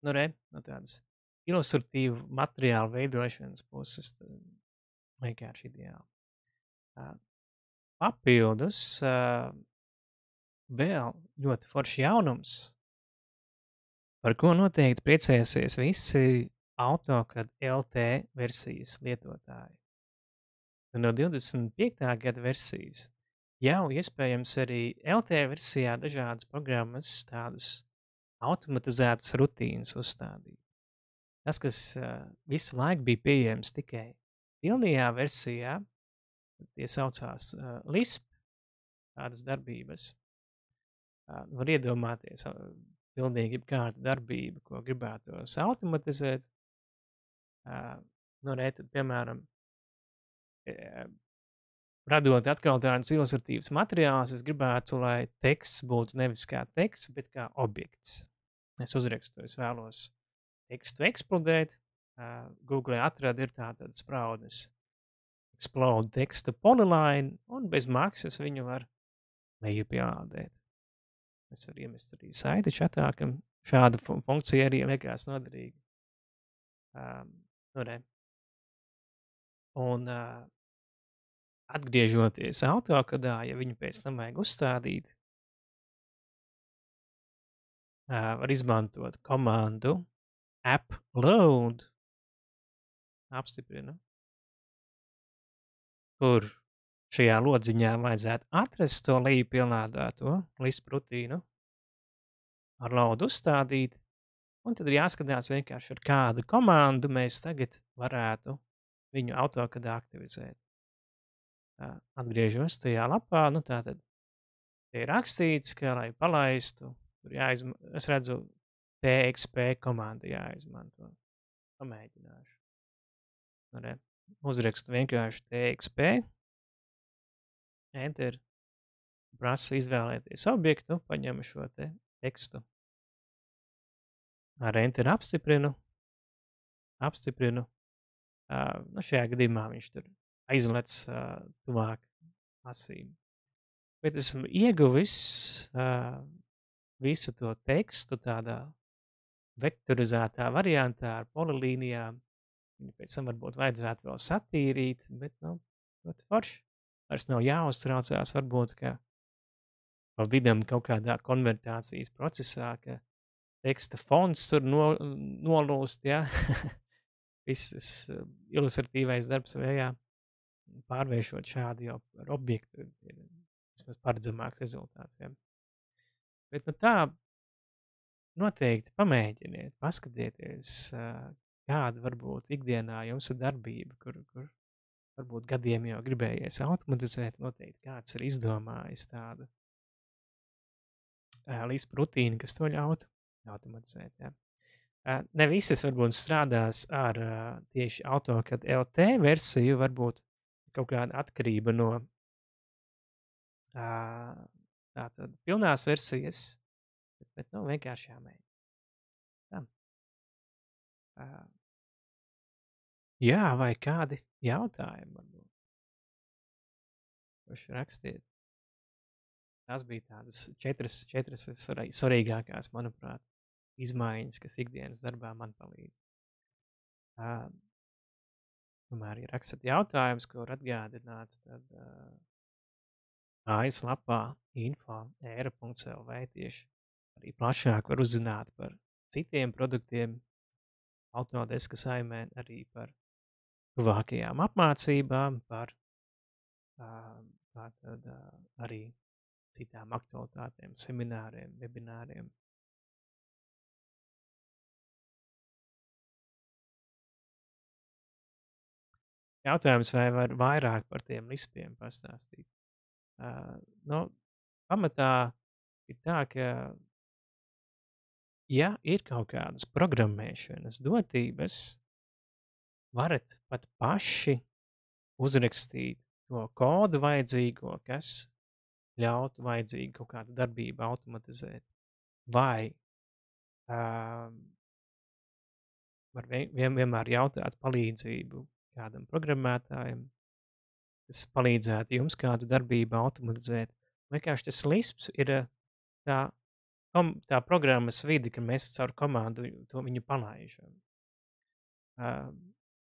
Nu, no tādas ilustratīvu materiālu veidošanas puses vienkārši ideāli. Papildus vēl ļoti forši jaunums, par ko noteikti priecēsies visi AutoCAD LT versijas lietotāji. Un no 25. gada versijas jau iespējams arī LT versijā dažādas programmas, tādas automatizētas rutīnas uzstādīt. Tas, kas visu laiku bija pieejams tikai pilnajā versijā, tie saucās Lisp, tādas darbības. Var iedomāties pilnīgi kāda darbība, ko gribētos automatizēt. Nu, tad, piemēram, radot atkal tādas ilustratīvas materiālus, es gribētu, lai teksts būtu nevis kā teksts, bet kā objekts. Es uzrakstu, es vēlos tekstu eksplodēt. Google atrada ir tātad spraudnes explode teksta polyline, un bez maksas viņu var lejupielādēt. Es varu iemest arī saiti čatā, kam šāda funkcija arī liekas noderīga. Nu, re. Un atgriežoties AutoCADā, ja viņu pēc tam vajag uzstādīt, var izmantot komandu appload, apstiprinu, kur šajā lodziņā vajadzētu atrast to lejupielādēto lisp rutīnu, ar load uzstādīt, un tad ir jāskatās vienkārši ar kādu komandu mēs tagad varētu viņu AutoCADā aktivizēt. Atgriežos tajā lapā, nu tātad te ir rakstīts, ka, lai palaistu, tur es redzu TXP komanda jāizmanto. Pamēģināšu. Nu, re. Uzrakstu vienkārši TXP, enter, prasa izvēlēties objektu, paņemu šo te tekstu. Ar enter apstiprinu. Nu, šajā gadījumā viņš tur aizlec tuvāk asīm. Bet esmu ieguvis visu to tekstu tādā vektorizētā variantā ar polilīnijām. Viņu pēc tam varbūt vajadzētu vēl satīrīt, bet, nu, ļoti forši. Vairs nav jāuztraucās, varbūt, ka pa vidam kaut kādā konvertācijas procesā, ka teksta fonts tur nolūst, ja? Viss ilustratīvais darbs vējā, pārvēršot šādu jau ar objektu, ir vismaz paredzamāks rezultāts. Ja? Bet nu tā, noteikti pamēģiniet, paskatieties, kāda varbūt ikdienā jums ir darbība, kur varbūt gadiem jau gribējies automatizēt, noteikti kāds ir izdomājis tādu lisp rutīnu, kas to ļautu automatizēt. Ja? Ne visas varbūt strādās ar tieši AutoCAD LT versiju, varbūt kaut kāda atkarība no tātad pilnās versijas, bet nu, vienkārši jāmēģina. Jā, vai kādi jautājumi varbūt? Kurš rakstiet? Tās bija tādas četras svarīgākās, manuprāt, izmaiņas, kas ikdienas darbā man palīdz. Tomēr, ja rakstat jautājumus, ko var atgādināt, tad mājaslapā info.era.lv tieši arī plašāk var uzzināt par citiem produktiem Autodeska saimē, arī par tuvākajām apmācībām, par tātad arī citām aktualitātēm, semināriem, webināriem. Jautājums, vai var vairāk par tiem lispiem pastāstīt? Nu, pamatā ir tā, ka ja ir kaut kādas programmēšanas dotības, varat pat paši uzrakstīt to kodu vajadzīgo, kas ļautu vajadzīgu kaut kādu darbību automatizēt. Vai var vienmēr jautāt palīdzību kādam programmētājam, kas palīdzētu jums kādu darbību automatizēt. Vienkārši tas lisps ir tā programmas vidi, ka mēs caur komandu to viņu palaižam.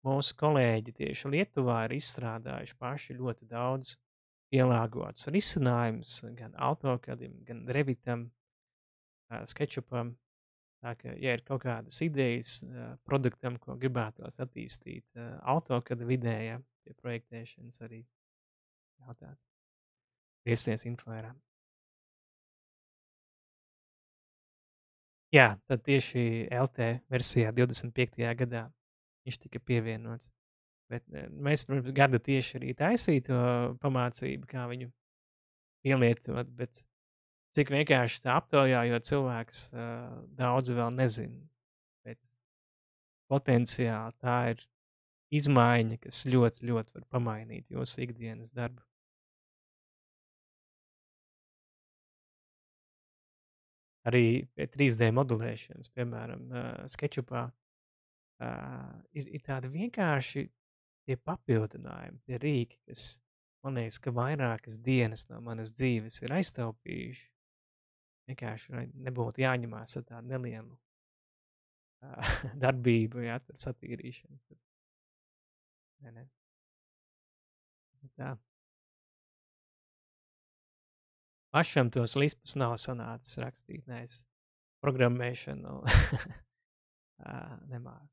Mūsu kolēģi tieši Lietuvā ir izstrādājuši paši ļoti daudz pielāgotus risinājumus gan AutoCADim, gan Revitam, SketchUpam. Tā ka, ja ir kaut kādas idejas produktam, ko gribētos attīstīt AutoCAD vidē, ja, pie projektēšanas arī jautāt. Griezties Info.era. Jā, tad tieši LT versijā 25. gadā viņš tika pievienots. Bet mēs, protams, gada tieši arī taisīto pamācību, kā viņu pielietot, bet cik vienkārši tā aptaujājot cilvēks daudz vēl nezina. Bet potenciāli tā ir izmaiņa, kas ļoti, ļoti var pamainīt jūsu ikdienas darbu. Arī pie 3D modelēšanas, piemēram, SketchUpā Ir tādi vienkārši tie papildinājumi, tie rīki, kas, man liekas, ka vairākas dienas no manas dzīves ir aiztaupījuši. Vienkārši, lai nebūtu jāņemās ar tādu nelielu darbību, jā, tur satīrīšanu. Tur, ne. Tā. Pašam tos lispus nav sanācis rakstīt, ne, es programmēšanu nemāku.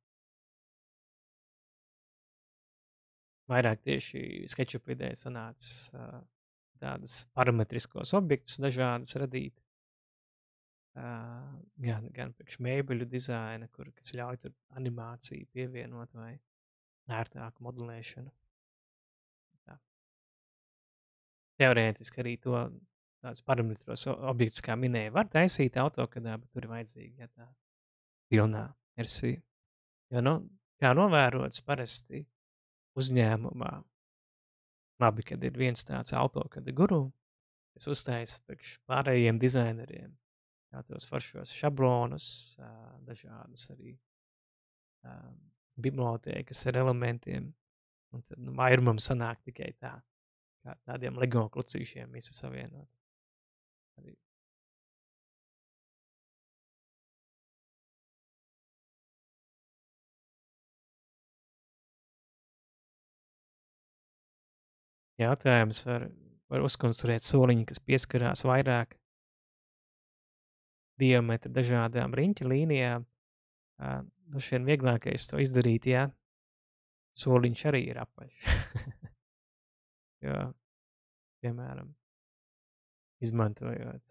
Vairāk tieši SketchUp ideja sanācis tādas parametriskos objektus dažādas radīt. Gan priekš mēbeļu dizaina, kas ļauj tur animāciju pievienot vai ērtāku modelēšanu. Tā. Teorētiski arī to tādus parametros objektus, kā minēja, var taisīt AutoCADā, bet tur ir vajadzīga tā pilnā versija. Jo, kā novērots parasti uzņēmumā, labi, kad ir viens tāds AutoCAD guru, kas uztaisa priekš pārējiem dizaineriem, kā tos foršos šablonus, dažādas arī bibliotēkas ar elementiem, un tad vairumam sanāk tikai tā, kā tādiem Lego klucīšiem visi savienot. Arī. Jautājums var uzkonstruēt soliņu, kas pieskarās vairāk diametra dažādām riņķa līnijām. Šodien vieglākais to izdarīt, ja soliņš arī ir apaļš. Jo, piemēram, izmantojot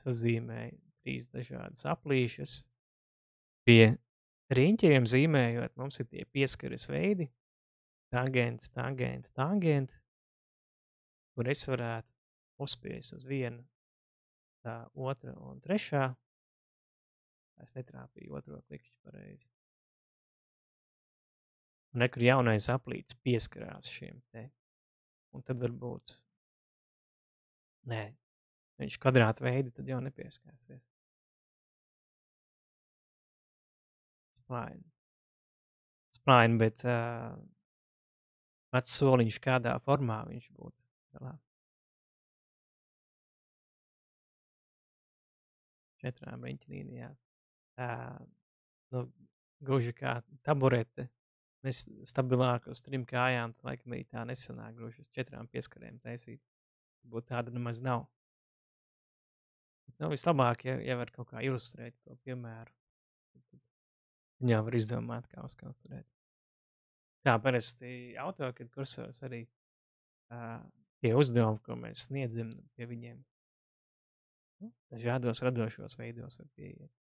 sazīmēju 3 dažādas aplīšas, pie riņķiem zīmējot, mums ir tie pieskares veidi, tangents, tangents, tangents, kur es varētu uzspiest uz vienu, tā otra un trešā. Es netrāpīju otro klikšķi pareizi. Un nekur jaunais aplīts pieskarās šiem te. Un tad varbūt, nē, viņš kvadrāta veidi tad jau nepieskārsies. Splaini, bet pats soliņš kādā formā viņš būtu galā. 4 riņķa līnijā. Gluži kā taburete, stabilāk uz 3 kājām, tad laikam arī tā nesanāk gluži uz 4 pieskarēm taisīt. Būt tāda nemaz nav. Vislabāk, ja var kaut kā ilustrēt to piemēru. Viņā var izdomāt, kā uzkonstruēt. Tā parasti AutoCAD kursos arī tie uzdevumi, ko mēs sniedzam pie viņiem. Dažādos radošos veidos var pieiet.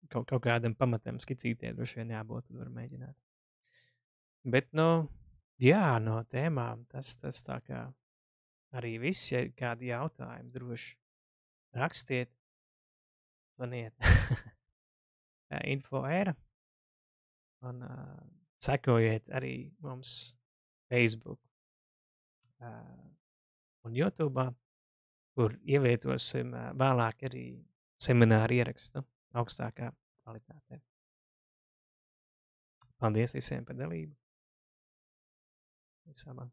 Kaut kādam pamatam skicītē droši vien jābūt, tad var mēģināt. Bet, jā, no tēmām tas tā kā arī viss, ja kādi jautājumi droši rakstiet, zvaniet Info Era un sekojiet arī mums Facebook un YouTube'ā, kur ievietosim vēlāk arī semināru ierakstu augstākā kvalitātē. Paldies visiem par dalību. Vislabāk.